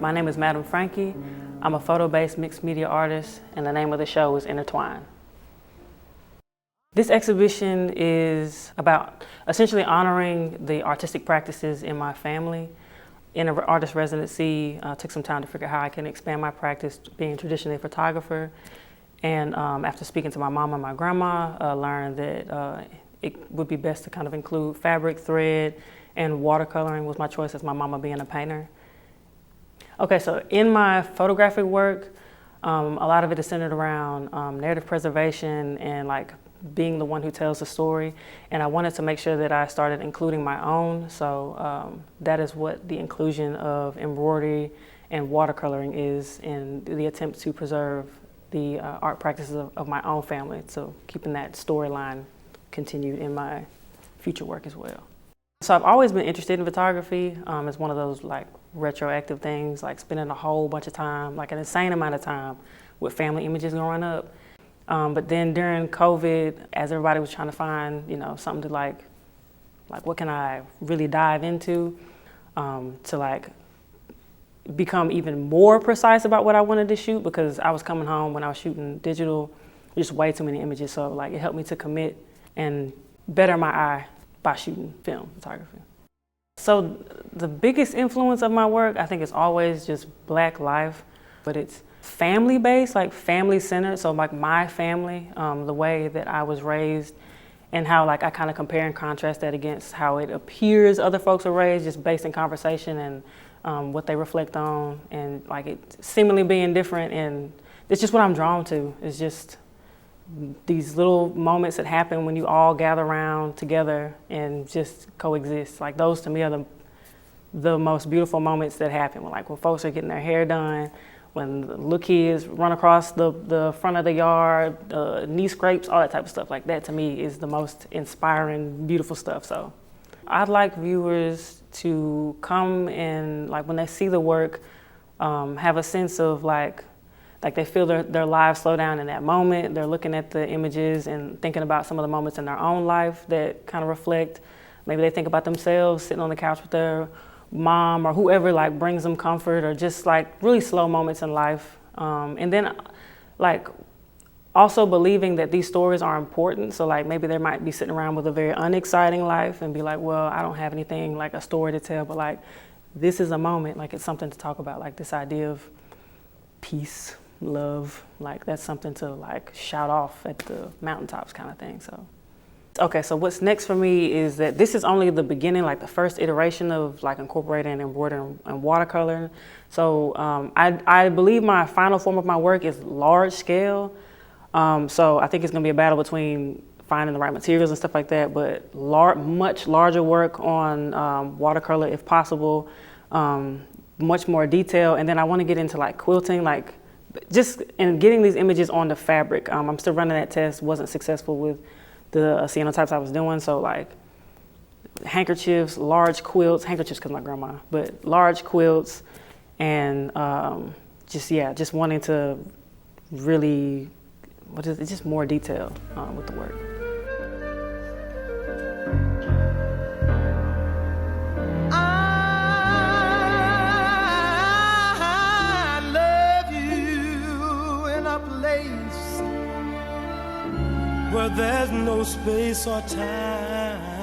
My name is Madam Fraankie. I'm a photo-based mixed media artist, and the name of the show is Intertwine. This exhibition is about essentially honoring the artistic practices in my family. In an artist residency, took some time to figure out how I can expand my practice being traditionally a photographer. And after speaking to my mom and my grandma, learned that it would be best to kind of include fabric, thread, and watercoloring was my choice as my mama being a painter. Okay, so in my photographic work, a lot of it is centered around narrative preservation and like being the one who tells the story. And I wanted to make sure that I started including my own. So that is what the inclusion of embroidery and watercoloring is in the attempt to preserve the art practices of my own family. So keeping that storyline continued in my future work as well. So I've always been interested in photography. It's one of those like retroactive things, like spending a whole bunch of time, like an insane amount of time with family images growing up. But then during COVID, as everybody was trying to find, something to like what can I really dive into to like become even more precise about what I wanted to shoot, because I was coming home when I was shooting digital, just way too many images. So like it helped me to commit and better my eye by shooting film photography. So the biggest influence of my work, I think, is always just Black life, but it's family-based, like family-centered. So like my family, the way that I was raised, and how like I kind of compare and contrast that against how it appears other folks are raised, just based in conversation and what they reflect on, and like it seemingly being different. And it's just what I'm drawn to. It's just these little moments that happen when you all gather around together and just coexist. Like those to me are the most beautiful moments that happen. When folks are getting their hair done, when the little kids run across the front of the yard, knee scrapes, all that type of stuff. Like that to me is the most inspiring, beautiful stuff. So I'd like viewers to come and like when they see the work, have a sense of like they feel their lives slow down in that moment. They're looking at the images and thinking about some of the moments in their own life that kind of reflect. Maybe they think about themselves sitting on the couch with their mom or whoever like brings them comfort, or just like really slow moments in life. And then like also believing that these stories are important. So like maybe they might be sitting around with a very unexciting life and be like, well, I don't have anything like a story to tell, but like this is a moment, like it's something to talk about, like this idea of peace, love, like that's something to like shout off at the mountaintops kind of thing. So okay, so what's next for me is that this is only the beginning, like the first iteration of like incorporating embroidery and watercolor. So I believe my final form of my work is large scale. So I think it's gonna be a battle between finding the right materials and stuff like that, but much larger work on watercolor if possible, much more detail. And then I wanna get into like quilting, like just in getting these images on the fabric. I'm still running that test, wasn't successful with the cyanotypes I was doing. So like handkerchiefs, large quilts, handkerchiefs because my grandma, but large quilts, and just wanting to really, just more detail with the work. Where there's no space or time.